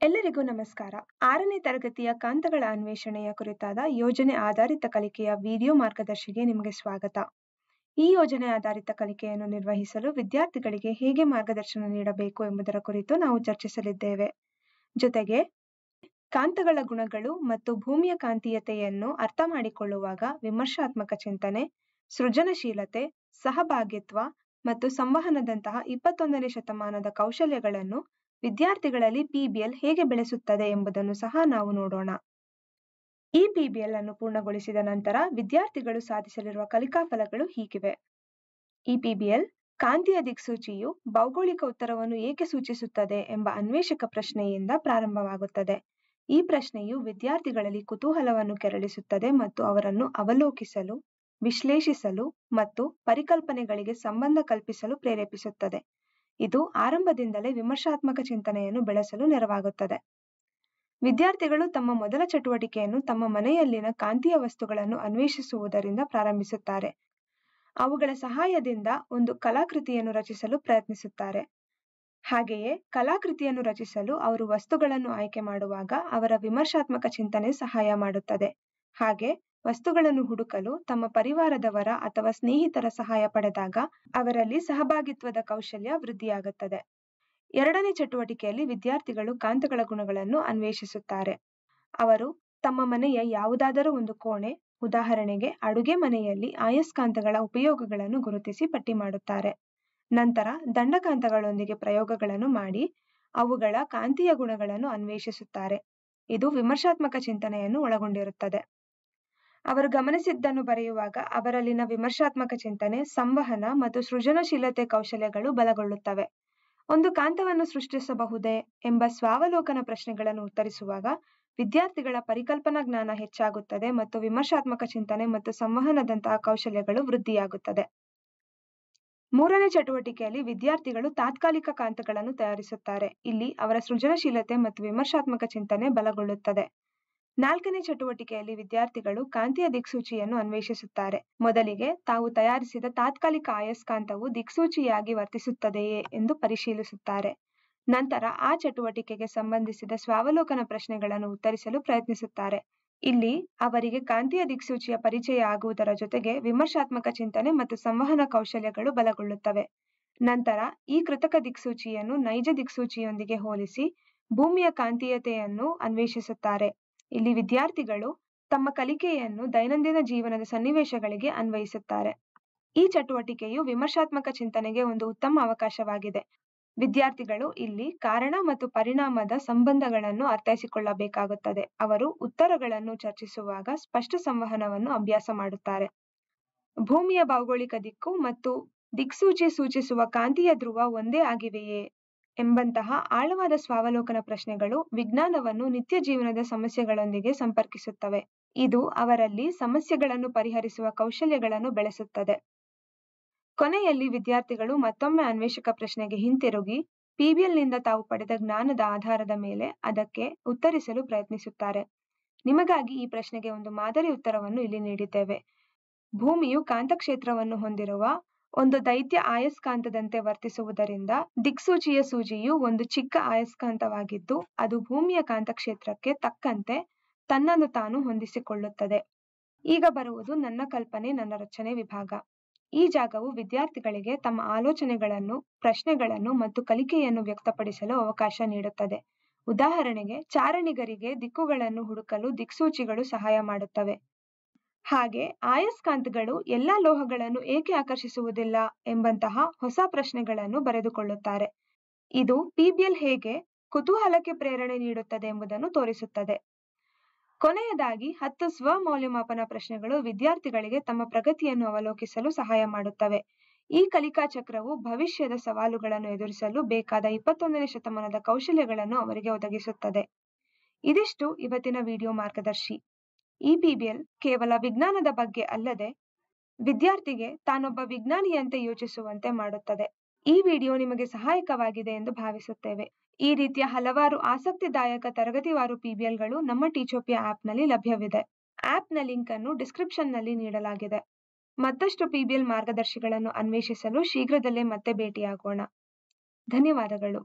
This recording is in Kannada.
ಎಲ್ಲರಿಗೂ ನಮಸ್ಕಾರ. 6ನೇ ತರಗತಿಯ ಕಾಂತಗಳ ಅನ್ವೇಷಣೆಯ ಕುರಿತಾದ ಯೋಜನೆ ಆಧಾರಿತ ಕಲಿಕೆಯ ವಿಡಿಯೋ ಮಾರ್ಗದರ್ಶಿಗೆ ನಿಮಗೆ ಸ್ವಾಗತ. ಈ ಯೋಜನೆ ಆಧಾರಿತ ಕಲಿಕೆಯನ್ನು ನಿರ್ವಹಿಸಲು ವಿದ್ಯಾರ್ಥಿಗಳಿಗೆ ಹೇಗೆ ಮಾರ್ಗದರ್ಶನ ನೀಡಬೇಕು ಎಂಬುದರ ಕುರಿತು ನಾವು ಚರ್ಚಿಸಲಿದ್ದೇವೆ. ಜೊತೆಗೆ ಕಾಂತಗಳ ಗುಣಗಳು ಮತ್ತು ಭೂಮಿಯ ಕಾಂತೀಯತೆಯನ್ನು ಅರ್ಥ ಮಾಡಿಕೊಳ್ಳುವಾಗ ವಿಮರ್ಶಾತ್ಮಕ ಚಿಂತನೆ, ಸೃಜನಶೀಲತೆ, ಸಹಭಾಗಿತ್ವ ಮತ್ತು ಸಂವಹನದಂತಹ 21ನೇ ಶತಮಾನದ ಕೌಶಲ್ಯಗಳನ್ನು ವಿದ್ಯಾರ್ಥಿಗಳಲ್ಲಿ PBL ಹೇಗೆ ಬೆಳೆಸುತ್ತದೆ ಎಂಬುದನ್ನು ಸಹ ನಾವು ನೋಡೋಣ. ಈ PBL ಅನ್ನು ಪೂರ್ಣಗೊಳಿಸಿದ ನಂತರ ವಿದ್ಯಾರ್ಥಿಗಳು ಸಾಧಿಸಲಿರುವ ಕಲಿಕಾ ಫಲಗಳು ಹೀಗಿವೆ. ಈ PBL ಕಾಂತೀಯ ದಿಕ್ಸೂಚಿಯು ಭೌಗೋಳಿಕ ಉತ್ತರವನ್ನು ಏಕೆ ಸೂಚಿಸುತ್ತದೆ ಎಂಬ ಅನ್ವೇಷಕ ಪ್ರಶ್ನೆಯಿಂದ ಪ್ರಾರಂಭವಾಗುತ್ತದೆ. ಈ ಪ್ರಶ್ನೆಯು ವಿದ್ಯಾರ್ಥಿಗಳಲ್ಲಿ ಕುತೂಹಲವನ್ನು ಕೆರಳಿಸುತ್ತದೆ ಮತ್ತು ಅವರನ್ನು ಅವಲೋಕಿಸಲು, ವಿಶ್ಲೇಷಿಸಲು ಮತ್ತು ಪರಿಕಲ್ಪನೆಗಳಿಗೆ ಸಂಬಂಧ ಕಲ್ಪಿಸಲು ಪ್ರೇರೇಪಿಸುತ್ತದೆ. ಇದು ಆರಂಭದಿಂದಲೇ ವಿಮರ್ಶಾತ್ಮಕ ಚಿಂತನೆಯನ್ನು ಬೆಳೆಸಲು ನೆರವಾಗುತ್ತದೆ. ವಿದ್ಯಾರ್ಥಿಗಳು ತಮ್ಮ ಮೊದಲ ಚಟುವಟಿಕೆಯನ್ನು ತಮ್ಮ ಮನೆಯಲ್ಲಿನ ಕಾಂತೀಯ ವಸ್ತುಗಳನ್ನು ಅನ್ವೇಷಿಸುವುದರಿಂದ ಪ್ರಾರಂಭಿಸುತ್ತಾರೆ. ಅವುಗಳ ಸಹಾಯದಿಂದ ಒಂದು ಕಲಾಕೃತಿಯನ್ನು ರಚಿಸಲು ಪ್ರಯತ್ನಿಸುತ್ತಾರೆ. ಹಾಗೆಯೇ ಕಲಾಕೃತಿಯನ್ನು ರಚಿಸಲು ಅವರು ವಸ್ತುಗಳನ್ನು ಆಯ್ಕೆ ಮಾಡುವಾಗ ಅವರ ವಿಮರ್ಶಾತ್ಮಕ ಚಿಂತನೆ ಸಹಾಯ ಮಾಡುತ್ತದೆ. ಹಾಗೆ ವಸ್ತುಗಳನ್ನು ಹುಡುಕಲು ತಮ್ಮ ಪರಿವಾರದವರ ಅಥವಾ ಸ್ನೇಹಿತರ ಸಹಾಯ ಪಡೆದಾಗ ಅವರಲ್ಲಿ ಸಹಭಾಗಿತ್ವದ ಕೌಶಲ್ಯ ವೃದ್ಧಿಯಾಗುತ್ತದೆ. 2ನೇ ಚಟುವಟಿಕೆಯಲ್ಲಿ ವಿದ್ಯಾರ್ಥಿಗಳು ಕಾಂತಗಳ ಗುಣಗಳನ್ನು ಅನ್ವೇಷಿಸುತ್ತಾರೆ. ಅವರು ತಮ್ಮ ಮನೆಯ ಯಾವುದಾದರೂ ಒಂದು ಕೋಣೆ, ಉದಾಹರಣೆಗೆ ಅಡುಗೆ ಮನೆಯಲ್ಲಿ ಆಯಸ್ಕಾಂತಗಳ ಉಪಯೋಗಗಳನ್ನು ಗುರುತಿಸಿ ಪಟ್ಟಿ ಮಾಡುತ್ತಾರೆ. ನಂತರ ದಂಡಕಾಂತಗಳೊಂದಿಗೆ ಪ್ರಯೋಗಗಳನ್ನು ಮಾಡಿ ಅವುಗಳ ಕಾಂತೀಯ ಗುಣಗಳನ್ನು ಅನ್ವೇಷಿಸುತ್ತಾರೆ. ಇದು ವಿಮರ್ಶಾತ್ಮಕ ಚಿಂತನೆಯನ್ನು ಒಳಗೊಂಡಿರುತ್ತದೆ. ಅವರು ಗಮನಿಸಿದ್ದನ್ನು ಬರೆಯುವಾಗ ಅವರಲ್ಲಿನ ವಿಮರ್ಶಾತ್ಮಕ ಚಿಂತನೆ, ಸಂವಹನ ಮತ್ತು ಸೃಜನಶೀಲತೆ ಕೌಶಲ್ಯಗಳು ಬಲಗೊಳ್ಳುತ್ತವೆ. ಒಂದು ಕಾಂತವನ್ನು ಸೃಷ್ಟಿಸಬಹುದೇ ಎಂಬ ಸ್ವಾವಲೋಕನ ಪ್ರಶ್ನೆಗಳನ್ನು ಉತ್ತರಿಸುವಾಗ ವಿದ್ಯಾರ್ಥಿಗಳ ಪರಿಕಲ್ಪನಾ ಜ್ಞಾನ ಹೆಚ್ಚಾಗುತ್ತದೆ ಮತ್ತು ವಿಮರ್ಶಾತ್ಮಕ ಚಿಂತನೆ ಮತ್ತು ಸಂವಹನದಂತಹ ಕೌಶಲ್ಯಗಳು ವೃದ್ಧಿಯಾಗುತ್ತದೆ. 3ನೇ ಚಟುವಟಿಕೆಯಲ್ಲಿ ವಿದ್ಯಾರ್ಥಿಗಳು ತಾತ್ಕಾಲಿಕ ಕಾಂತಗಳನ್ನು ತಯಾರಿಸುತ್ತಾರೆ. ಇಲ್ಲಿ ಅವರ ಸೃಜನಶೀಲತೆ ಮತ್ತು ವಿಮರ್ಶಾತ್ಮಕ ಚಿಂತನೆ ಬಲಗೊಳ್ಳುತ್ತದೆ. 4ನೇ ಚಟುವಟಿಕೆಯಲ್ಲಿ ವಿದ್ಯಾರ್ಥಿಗಳು ಕಾಂತೀಯ ದಿಕ್ಸೂಚಿಯನ್ನು ಅನ್ವೇಷಿಸುತ್ತಾರೆ. ಮೊದಲಿಗೆ ತಾವು ತಯಾರಿಸಿದ ತಾತ್ಕಾಲಿಕ ಆಯಸ್ಕಾಂತವು ದಿಕ್ಸೂಚಿಯಾಗಿ ವರ್ತಿಸುತ್ತದೆಯೇ ಎಂದು ಪರಿಶೀಲಿಸುತ್ತಾರೆ. ನಂತರ ಆ ಚಟುವಟಿಕೆಗೆ ಸಂಬಂಧಿಸಿದ ಸ್ವಾವಲೋಕನ ಪ್ರಶ್ನೆಗಳನ್ನು ಉತ್ತರಿಸಲು ಪ್ರಯತ್ನಿಸುತ್ತಾರೆ. ಇಲ್ಲಿ ಅವರಿಗೆ ಕಾಂತೀಯ ದಿಕ್ಸೂಚಿಯ ಪರಿಚಯ ಆಗುವುದರ ಜೊತೆಗೆ ವಿಮರ್ಶಾತ್ಮಕ ಚಿಂತನೆ ಮತ್ತು ಸಂವಹನ ಕೌಶಲ್ಯಗಳು ಬಲಗೊಳ್ಳುತ್ತವೆ. ನಂತರ ಈ ಕೃತಕ ದಿಕ್ಸೂಚಿಯನ್ನು ನೈಜ ದಿಕ್ಸೂಚಿಯೊಂದಿಗೆ ಹೋಲಿಸಿ ಭೂಮಿಯ ಕಾಂತೀಯತೆಯನ್ನು ಅನ್ವೇಷಿಸುತ್ತಾರೆ. ಇಲ್ಲಿ ವಿದ್ಯಾರ್ಥಿಗಳು ತಮ್ಮ ಕಲಿಕೆಯನ್ನು ದೈನಂದಿನ ಜೀವನದ ಸನ್ನಿವೇಶಗಳಿಗೆ ಅನ್ವಯಿಸುತ್ತಾರೆ. ಈ ಚಟುವಟಿಕೆಯು ವಿಮರ್ಶಾತ್ಮಕ ಚಿಂತನೆಗೆ ಒಂದು ಉತ್ತಮ ಅವಕಾಶವಾಗಿದೆ. ವಿದ್ಯಾರ್ಥಿಗಳು ಇಲ್ಲಿ ಕಾರಣ ಮತ್ತು ಪರಿಣಾಮದ ಸಂಬಂಧಗಳನ್ನು ಅರ್ಥೈಸಿಕೊಳ್ಳಬೇಕಾಗುತ್ತದೆ. ಅವರು ಉತ್ತರಗಳನ್ನು ಚರ್ಚಿಸುವಾಗ ಸ್ಪಷ್ಟ ಸಂವಹನವನ್ನು ಅಭ್ಯಾಸ ಮಾಡುತ್ತಾರೆ. ಭೂಮಿಯ ಭೌಗೋಳಿಕ ದಿಕ್ಕು ಮತ್ತು ದಿಕ್ಸೂಚಿ ಸೂಚಿಸುವ ಕಾಂತೀಯ ಧ್ರುವ ಒಂದೇ ಆಗಿವೆಯೇ ಎಂಬಂತಹ ಆಳವಾದ ಸ್ವಾವಲೋಕನ ಪ್ರಶ್ನೆಗಳು ವಿಜ್ಞಾನವನ್ನು ನಿತ್ಯ ಜೀವನದ ಸಮಸ್ಯೆಗಳೊಂದಿಗೆ ಸಂಪರ್ಕಿಸುತ್ತವೆ. ಇದು ಅವರಲ್ಲಿ ಸಮಸ್ಯೆಗಳನ್ನು ಪರಿಹರಿಸುವ ಕೌಶಲ್ಯಗಳನ್ನು ಬೆಳೆಸುತ್ತದೆ. ಕೊನೆಯಲ್ಲಿ ವಿದ್ಯಾರ್ಥಿಗಳು ಮತ್ತೊಮ್ಮೆ ಅನ್ವೇಷಕ ಪ್ರಶ್ನೆಗೆ ಹಿಂತಿರುಗಿ PBLನಿಂದ ತಾವು ಪಡೆದ ಜ್ಞಾನದ ಆಧಾರದ ಮೇಲೆ ಅದಕ್ಕೆ ಉತ್ತರಿಸಲು ಪ್ರಯತ್ನಿಸುತ್ತಾರೆ. ನಿಮಗಾಗಿ ಈ ಪ್ರಶ್ನೆಗೆ ಒಂದು ಮಾದರಿ ಉತ್ತರವನ್ನು ಇಲ್ಲಿ ನೀಡಿದ್ದೇವೆ. ಭೂಮಿಯು ಕಾಂತಕ್ಷೇತ್ರವನ್ನು ಹೊಂದಿರುವ ಒಂದು ದೈತ್ಯ ಆಯಸ್ಕಾಂತದಂತೆ ವರ್ತಿಸುವುದರಿಂದ ದಿಕ್ಸೂಚಿಯ ಸೂಜಿಯು ಒಂದು ಚಿಕ್ಕ ಆಯಸ್ಕಾಂತವಾಗಿದ್ದು ಅದು ಭೂಮಿಯ ಕಾಂತಕ್ಷೇತ್ರಕ್ಕೆ ತಕ್ಕಂತೆ ತನ್ನನ್ನು ತಾನು ಹೊಂದಿಸಿಕೊಳ್ಳುತ್ತದೆ. ಈಗ ಬರುವುದು ನನ್ನ ಕಲ್ಪನೆ, ನನ್ನ ರಚನೆ ವಿಭಾಗ. ಈ ಜಾಗವು ವಿದ್ಯಾರ್ಥಿಗಳಿಗೆ ತಮ್ಮ ಆಲೋಚನೆಗಳನ್ನು, ಪ್ರಶ್ನೆಗಳನ್ನು ಮತ್ತು ಕಲಿಕೆಯನ್ನು ವ್ಯಕ್ತಪಡಿಸಲು ಅವಕಾಶ ನೀಡುತ್ತದೆ. ಉದಾಹರಣೆಗೆ, ಚಾರಣಿಗರಿಗೆ ದಿಕ್ಕುಗಳನ್ನು ಹುಡುಕಲು ದಿಕ್ಸೂಚಿಗಳು ಸಹಾಯ ಮಾಡುತ್ತವೆ. ಹಾಗೆ ಆಯಸ್ಕಾಂತಗಳು ಎಲ್ಲಾ ಲೋಹಗಳನ್ನು ಏಕೆ ಆಕರ್ಷಿಸುವುದಿಲ್ಲ ಎಂಬಂತಹ ಹೊಸ ಪ್ರಶ್ನೆಗಳನ್ನು ಬರೆದುಕೊಳ್ಳುತ್ತಾರೆ. ಇದು PBL ಹೇಗೆ ಕುತೂಹಲಕ್ಕೆ ಪ್ರೇರಣೆ ನೀಡುತ್ತದೆ ಎಂಬುದನ್ನು ತೋರಿಸುತ್ತದೆ. ಕೊನೆಯದಾಗಿ 10 ಸ್ವ-ಮೌಲ್ಯಮಾಪನ ಪ್ರಶ್ನೆಗಳು ವಿದ್ಯಾರ್ಥಿಗಳಿಗೆ ತಮ್ಮ ಪ್ರಗತಿಯನ್ನು ಅವಲೋಕಿಸಲು ಸಹಾಯ ಮಾಡುತ್ತವೆ. ಈ ಕಲಿಕಾ ಚಕ್ರವು ಭವಿಷ್ಯದ ಸವಾಲುಗಳನ್ನು ಎದುರಿಸಲು ಬೇಕಾದ 21ನೇ ಶತಮಾನದ ಕೌಶಲ್ಯಗಳನ್ನು ಅವರಿಗೆ ಒದಗಿಸುತ್ತದೆ. ಇದಿಷ್ಟು ಇವತ್ತಿನ ವಿಡಿಯೋ ಮಾರ್ಗದರ್ಶಿ. ಈ PBL ಕೇವಲ ವಿಜ್ಞಾನದ ಬಗ್ಗೆ ಅಲ್ಲದೆ ವಿದ್ಯಾರ್ಥಿಗೆ ತಾನೊಬ್ಬ ವಿಜ್ಞಾನಿಯಂತೆ ಯೋಚಿಸುವಂತೆ ಮಾಡುತ್ತದೆ. ಈ ವಿಡಿಯೋ ನಿಮಗೆ ಸಹಾಯಕವಾಗಿದೆ ಎಂದು ಭಾವಿಸುತ್ತೇವೆ. ಈ ರೀತಿಯ ಹಲವಾರು ಆಸಕ್ತಿದಾಯಕ ತರಗತಿವಾರು PBLಗಳು ನಮ್ಮ ಟೀಚೋಪಿಯಾ ಆಪ್ನಲ್ಲಿ ಲಭ್ಯವಿದೆ. ಆಪ್ನ ಲಿಂಕ್ ಅನ್ನು ಡಿಸ್ಕ್ರಿಪ್ಷನ್ನಲ್ಲಿ ನೀಡಲಾಗಿದೆ. ಮತ್ತಷ್ಟು PBL ಮಾರ್ಗದರ್ಶಿಗಳನ್ನು ಅನ್ವೇಷಿಸಲು ಶೀಘ್ರದಲ್ಲೇ ಮತ್ತೆ ಭೇಟಿಯಾಗೋಣ. ಧನ್ಯವಾದಗಳು.